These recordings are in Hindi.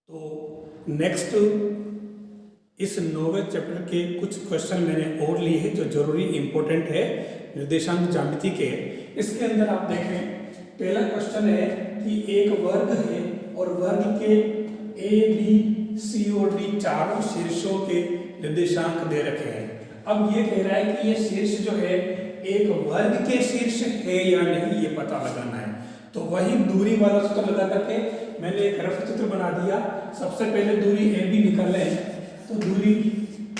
तो नेक्स्ट इस नौवें चैप्टर के कुछ क्वेश्चन मैंने और लिए हैं जो जरूरी इंपॉर्टेंट है निर्देशांक ज्यामिति के। इसके अंदर आप देखें, पहला क्वेश्चन है कि एक वर्ग है और वर्ग के ए बी सी और डी चारों शीर्षों के निर्देशांक दे रखे हैं। अब ये कह रहा है कि ये शीर्ष जो है एक वर्ग के शीर्ष है या नहीं, ये पता लगाना है। तो वही दूरी वाला सूत्र लगा करके मैंने एक रफ चित्र बना दिया। सबसे पहले दूरी ए बी निकाले, तो दूरी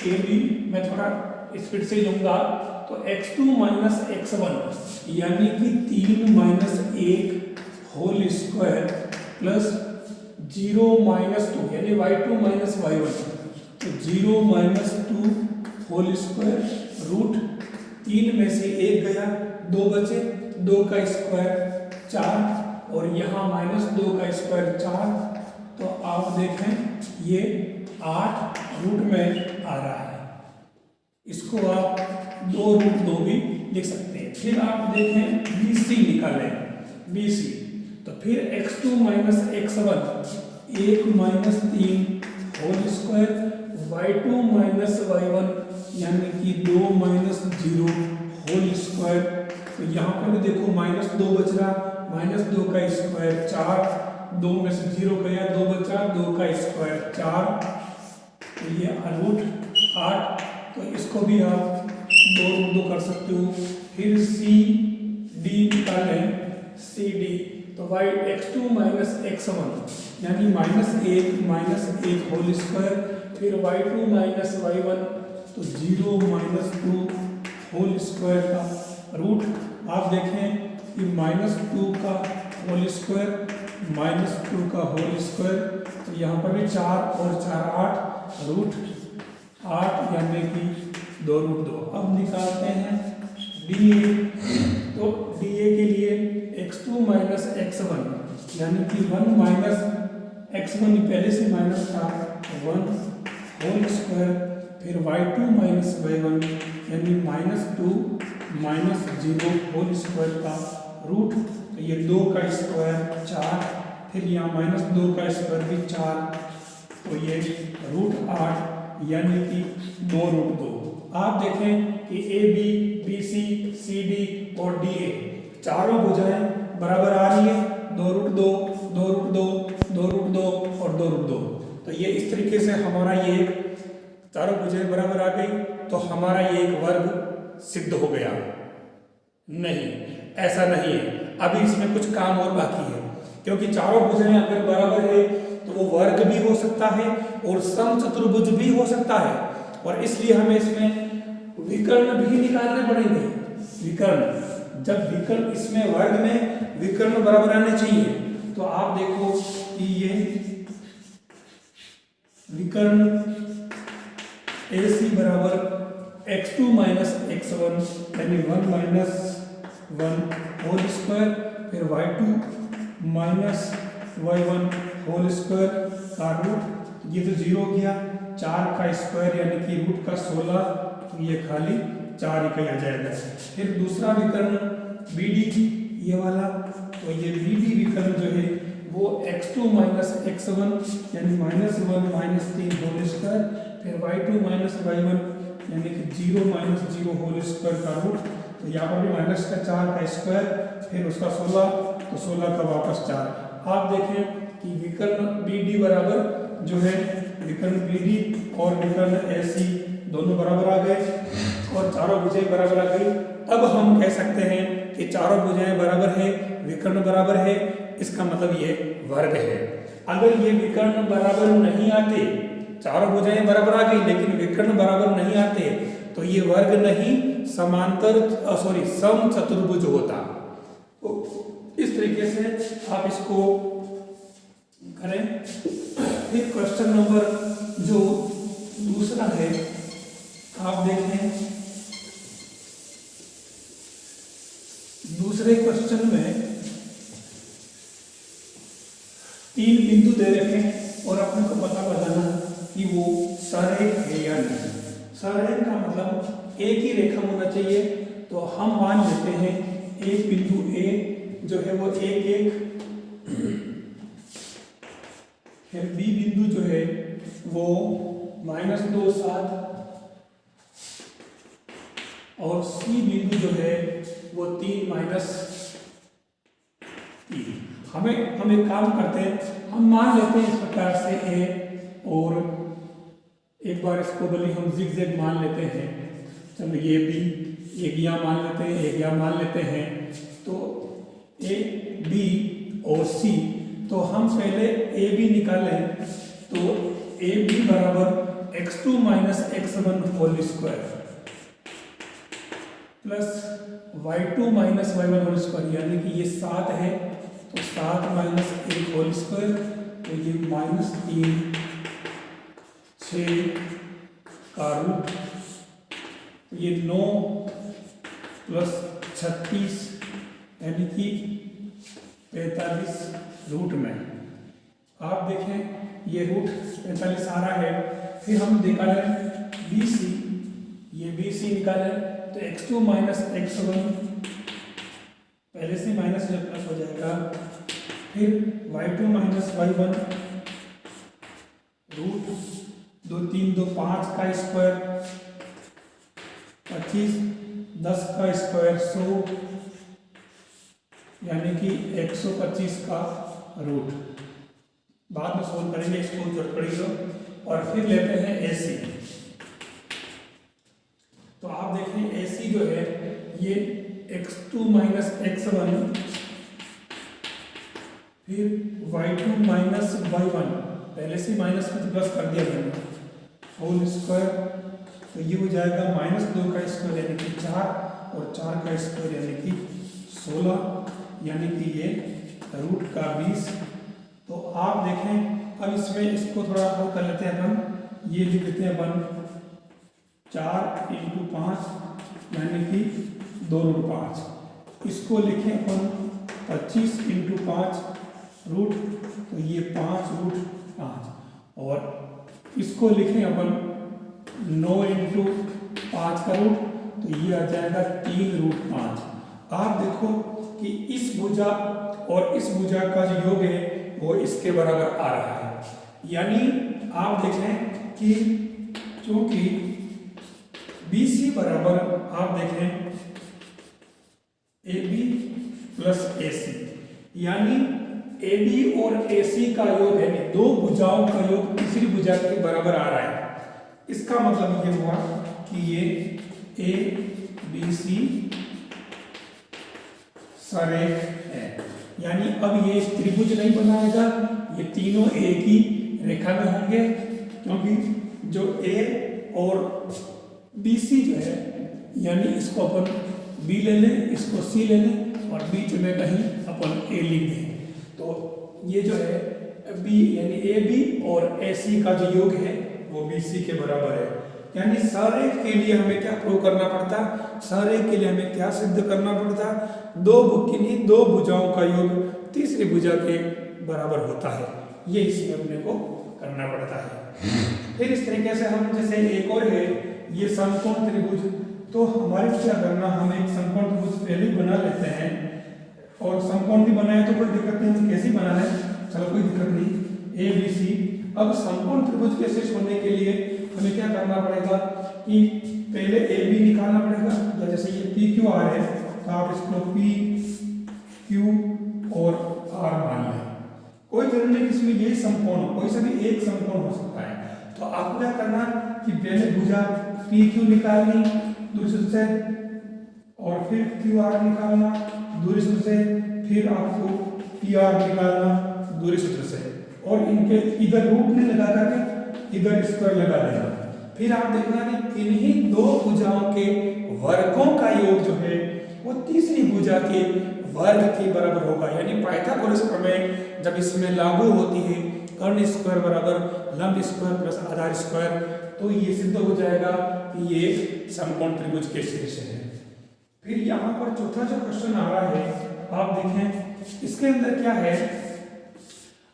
ए बी मैं थोड़ा स्पीड से लूंगा तो x2 माइनस x1 यानी कि 3 minus 1 whole square plus 0 minus 2 यानी y2 माइनस y1, तो 0 माइनस 2 होल स्क्वायर रूट 3 में से 1 गया, 2 बचे, 2 का स्क्वायर 4 और यहाँ माइनस 2 का स्क्वायर 4, तो आप देखें ये 8 रूट में आ रहा है। इसको आप 2 रूट 2 भी लिख सकते हैं। फिर आप देखें BC निकालें, BC तो फिर x2 minus x1 1 minus 3 whole square y2 minus y1 यानी कि 2 माइनस 0 होल स्क्वायर, तो यहाँ पर भी देखो माइनस 2 बच रहा, माइनस 2 का स्क्वायर 4, 2 में से 0 गया, 2 बचा, 2 का स्क्वायर 4, तो ये रूट 8, तो इसको भी आप 2 रूट 2 कर सकते हो। फिर सी डी निकालें, सी डी तो y x2 माइनस x1 यानी माइनस 1 होल स्क्वायर, फिर y2 माइनस y1 तो 0 माइनस 2 होल स्क्वायर का रूट, आप देखें कि माइनस 2 का होल स्क्वायर माइनस 2 का होल स्क्वायर, तो यहाँ पर भी 4 और 4 8 रूट 8 यानी कि 2 रूट 2। अब निकालते हैं DA, तो DA के लिए x2 माइनस x1 यानी कि 1 माइनस x1 पहले से माइनस था 1 होल स्क्वायर, फिर y2 माइनस y1 यानी माइनस 2 माइनस 0 होल स्क्वायर का रूट, तो ये 2 का स्क्वायर 4, फिर यहाँ माइनस 2 का स्क्वायर भी 4, तो ये रूट 8 यानी कि 2 रूट 2। आप देखें कि A B B C C D और डी ए चारों भुजाएं बराबर आ रही है, 2 रूट 2 2 रूट 2 2 रूट 2 और 2 रूट 2, तो ये इस तरीके से हमारा ये चारों भुजाएं बराबर आ गई, तो हमारा ये एक वर्ग सिद्ध हो गया। नहीं, ऐसा नहीं है, अभी इसमें कुछ काम और बाकी है, क्योंकि चारों भुजाएं अगर बराबर है तो वो वर्ग भी हो सकता है और समचतुर्भुज भी हो सकता है, और इसलिए हमें इसमें विकर्ण भी निकालने पड़ेंगे। विकर्ण, जब विकर्ण इसमें वर्ग में विकर्ण बराबर आने चाहिए, तो आप देखो कि ये विकर्ण AC बराबर x2 माइनस x1 यानी 1 माइनस 1 होल स्क्वायर, फिर y2 minus y1 whole square का रूट, ये तो 0 गया, 4 का स्क्वायर यानी कि रूट का 16, तो ये खाली 4 इकाई आ जाएगा। फिर दूसरा विकर्ण BD ये वाला, तो ये BD विकर्ण जो है वो x2 माइनस x1 यानी माइनस 1 माइनस 3 होल स्क्वायर, फिर y2 माइनस y1 यानी कि 0 माइनस 0 होल स्क्वायर का रूट, तो यहाँ पर भी माइनस का 4 का स्क्वायर, फिर उसका 16, तो 16 का वापस 4। आप देखें कि विकर्ण BD बराबर जो है विकर्ण BD और विकर्ण AC दोनों बराबर आ गए और चारों भुजाएं बराबर आ गई। अब हम कह सकते हैं कि चारों भुजाएं बराबर है, विकर्ण बराबर है, इसका मतलब ये वर्ग है। अगर ये विकर्ण बराबर नहीं आते, चारों भुजाएं बराबर आ गई लेकिन विकर्ण बराबर नहीं आते, तो ये वर्ग नहीं समांतर समचतुर्भुज होता। तो इस तरीके से आप इसको करें। फिर क्वेश्चन नंबर जो दूसरा है, आप देखें दूसरे क्वेश्चन में 3 बिंदु दे रखे और अपने को पता लगाना कि वो सरेख है या नहीं। सरेख का मतलब एक ही रेखा होना चाहिए, तो हम मान लेते हैं एक बिंदु A जो है वो 1 1, फिर बी बिंदु जो है वो -2 7 और सी बिंदु जो है वो 3 -3। हम एक काम करते हैं, हम मान लेते हैं इस प्रकार से ए, और एक बार इसको बोलिए हम जिगजैग मान लेते हैं। चलो ये बी, एक यहाँ मान लेते हैं, एक यहाँ मान लेते हैं। तो ए बी और सी, तो हम पहले ए बी निकालें। तो ए बी बराबर x2 - x1 whole square plus y2 - y1 whole square, यानी कि ये 7 है तो 7 - 1 होल स्क्वायर, तो ये -3 6 का रूट, ये 9 प्लस 36 यानी कि 45 रूट में। आप देखें ये रूट 45 आ रहा है। फिर हम निकालें बी सी, ये बी सी निकालें तो x2 - x1 पहले से माइनस जब प्लस हो जाएगा। फिर y2 - y1 रूट 2 3 2 5 का स्क्वायर 25 10 का स्क्वायर 100 यानी कि 125 का रूट। बाद में सोल्व करेंगे, इसको जरूरत पड़ेगी तो। और फिर लेते हैं AC। तो आप देखें AC जो है ये x2 - x1 फिर y2 - y1, पहले से माइनस में प्लस कर दिया मैंने, होल स्क्वायर, तो ये हो जाएगा -2 का स्क्वायर यानी कि 4 और 4 का स्क्वायर यानी कि 16, यानी कि ये रूट का 20। तो आप देखें अब इसमें इसको थोड़ा और कर लेते हैं अपन, ये लिख देते हैं अपन 4 × 5 यानी कि 2√5। इसको लिखें अपन 25 × 5 रूट, तो ये 5√5। और इसको लिखें अपन 9 × 5 का रूट, तो ये आ जाएगा 3√5। आप देखो कि इस भुजा और इस भुजा का जो योग है वो इसके बराबर आ रहा है। यानी आप देखें कि चूंकि BC बराबर आप देखें AB प्लस AC, यानी AB और AC का योग यानी दो भुजाओं का योग तीसरी भुजा के बराबर आ रहा है। इसका मतलब ये हुआ कि ये ABC सरेख है, यानी अब ये त्रिभुज नहीं बनाएगा, ये तीनों एक ही रेखा में होंगे, क्योंकि जो A और BC जो है यानी इसको अपन B ले लें, इसको C ले लें और बीच में कहीं अपन A लिख दें। तो ये जो है B यानी AB और AC का जो योग है वो BC के बराबर है। यानी सारे के लिए हमें क्या प्रूव करना पड़ता, सारे के लिए हमें क्या सिद्ध करना पड़ता, दो भुजाओं का योग तीसरी भुजा के बराबर होता है। ये इसमें अपने को करना पड़ता है। फिर इस तरीके से हम जैसे एक और है ये समकोण त्रिभुज, तो हमारे क्या करना, हम एक समकोण त्रिभुज पहले बना लेते हैं, और समकोण भी बनाए तो कोई दिक्कत नहीं, हम कैसे बना है चलो कोई दिक्कत नहीं, ABC। अब समकोण त्रिभुज के शेष होने के लिए हमें क्या करना पड़ेगा कि पहले AB निकालना पड़ेगा। जैसे ये PQR है तो आप इसको PQ और R मान लें, कोई जरूरी नहीं कि इसमें यही समकोण हो, कोई सा भी एक समकोण हो सकता है। तो आपको क्या करना कि पहले भुजा PQ निकालनी दूसरे सूत्र से, और फिर QR निकालना दूसरे सूत्र से, फिर आपको PR निकालना दूसरे सूत्र से, और इनके इधर रूट नहीं लगा करके इधर स्क्वायर लगा देना। फिर आप देखना कि इन्हीं दो भुजाओं के वर्गों का योग जो है वो तीसरी भुजा के वर्ग के बराबर होगा। यानी पाइथागोरस प्रमेय जब इसमें लागू होती है, कर्ण स्क्वायर बराबर लंब स्क्वायर प्लस आधार स्क्वायर, तो ये सिद्ध हो जाएगा कि ये समकोण त्रिभुज के शीर्ष है। फिर यहाँ पर चौथा जो क्वेश्चन आ रहा है आप देखें, इसके अंदर क्या है,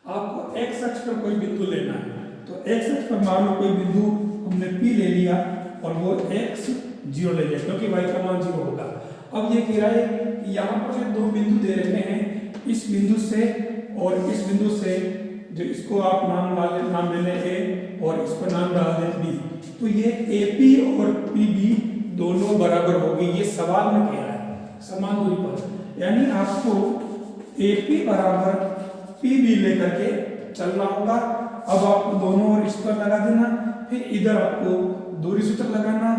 आपको x अक्ष पर कोई बिंदु लेना है। तो x अक्ष पर मान लो कोई बिंदु हमने P ले लिया और वो x 0 ले लिया, क्योंकि y का मान 0 होगा। अब ये कह रहा है कि यहाँ पर जो दो बिंदु दे रखे हैं, इस बिंदु से और इस बिंदु से जो इसको आप नाम ले लें ए और इसको नाम डाल दें बी, तो ये AP और PB दोनों बराबर होगी। ये सवाल में कह रहा है समान दूरी पर, यानी आपको AP बराबर PB लेकर के चलना होगा। अब आपको दोनों ओर इस पर लगा देना, फिर इधर आपको दूरी सूत्र लगाना,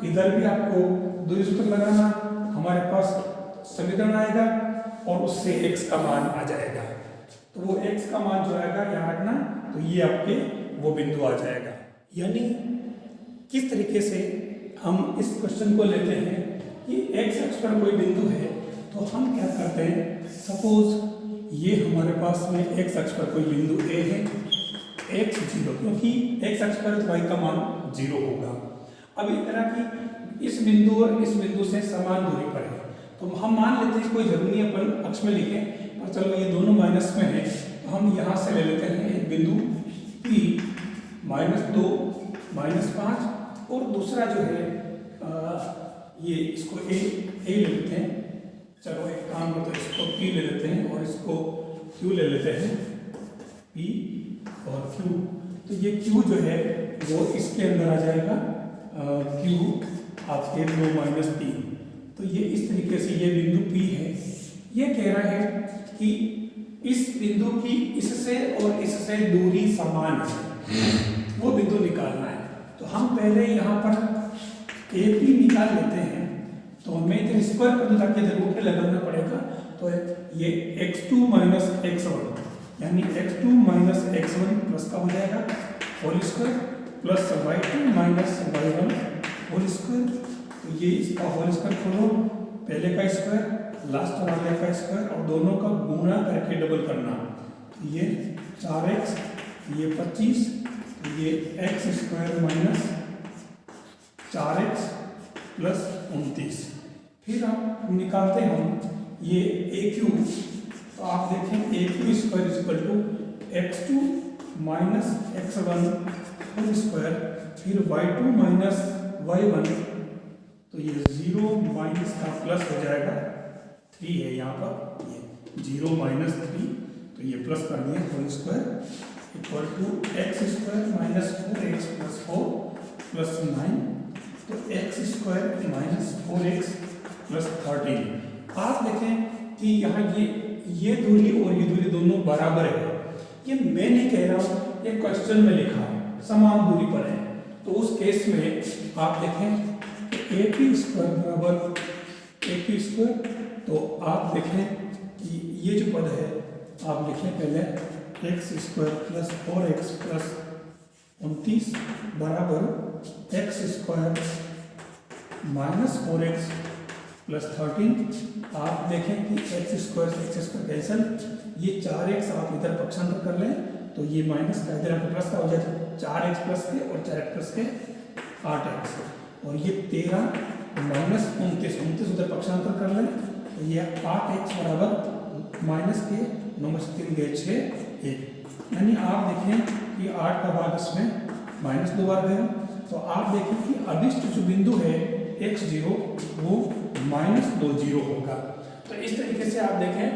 इधर भी आपको दूरी सूत्र लगाना। हमारे पास समीकरण आएगा और उससे x का मान आ जाएगा। तो वो x का मान जो आएगा यहाँ रखना, तो ये आपके वो बिंदु आ जाएगा। यानी किस तरीके से हम इस क्वेश्चन को लेते हैं कि x अक्ष पर कोई बिंदु है, तो हम क्या करते हैं, सपोज ये हमारे पास में x अक्ष पर कोई बिंदु A है, x 0, क्योंकि x अक्ष पर y का मान 0 होगा। अब इस तरह की इस बिंदु और इस बिंदु से समान दूरी पर है, तो हम मान लेते हैं, कोई जरूरी नहीं अपन अक्ष में लिखें, पर चलो ये दोनों माइनस में है, तो हम यहाँ से ले लेते हैं एक बिंदु P -2 -5 और दूसरा जो है ये इसको A ले लेते हैं। चलो एक काम करते हैं, इसको P ले लेते हैं और इसको Q ले लेते हैं, P और Q। तो ये Q जो है वो इसके अंदर आ जाएगा, Q आपके 2 -3। तो ये इस तरीके से ये बिंदु P है। ये कह रहा है कि इस बिंदु की इससे और इससे दूरी समान है, वो बिंदु निकालना है। तो हम पहले यहाँ पर AP निकाल लेते हैं, तो हमें इधर स्क्वायर कर दो ताकि इधर रूट में लगाना पड़ेगा। तो ये x2 - x1 यानी x2 - x1 प्लस का हो जाएगा whole square plus y2 - y1 whole square. तो ये इसका होल स्क्वायर खोलो, पहले का स्क्वायर लास्ट वाले का स्क्वायर और दोनों का गुणा करके डबल करना। तो ये 4x, ये 25, तो ये x² - 4x प्लस 29। फिर आप निकालते हैं हम ये AQ, तो आप देखें AQ² = x2 - x1 whole square, फिर y2 - y1, तो ये 0 माइनस का प्लस हो जाएगा, 3 है यहाँ पर, ये 0 - 3, तो ये प्लस कर दिया whole square equal to x² - 4x + 4 + 9, तो x² - 4x + 13। आप देखें कि यहाँ ये दूरी और ये दूरी दोनों बराबर है। ये मैं नहीं कह रहा हूँ, ये क्वेश्चन में लिखा है समान दूरी पर है। तो उस केस में आप देखें AP² बराबर AP², तो आप देखें कि ये जो पद है आप लिखें पहले x² + 4x + 29 बराबर x² - 4x + 13। आप देखें कि x² से x² कैंसिल, ये 4x आप इधर पक्षांतर कर लें, तो ये माइनस का इधर प्लस का हो जाए, तो 4x प्लस के और 4x प्लस के 8x, और ये 13 - 29 उधर पक्षांतर कर लें, तो ये 8x बराबर माइनस के 9 से 3 गए 6 1। यानी आप देखें कि 8 का भाग इसमें -2 बार गया। तो आप देखें कि अभिष्ट जो बिंदु है x0 वो -20 होगा। तो इस तरीके से आप देखें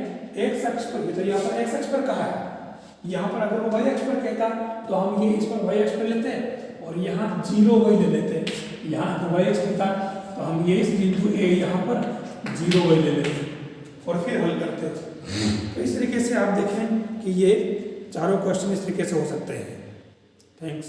x अक्ष पर, तो यहाँ पर x अक्ष पर कहाँ है, यहाँ पर अगर वो y अक्ष पर कहता तो हम ये इस पर y अक्ष पर लेते हैं और यहाँ 0 y ले लेते हैं। यहाँ अगर y अक्ष कहता तो हम ये इस बिंदु A यहाँ पर 0 y ले लेते और फिर हल करते। तो इस तरीके से आप देखें कि ये चारों क्वेश्चन इस तरीके से हो सकते हैं। थैंक्स।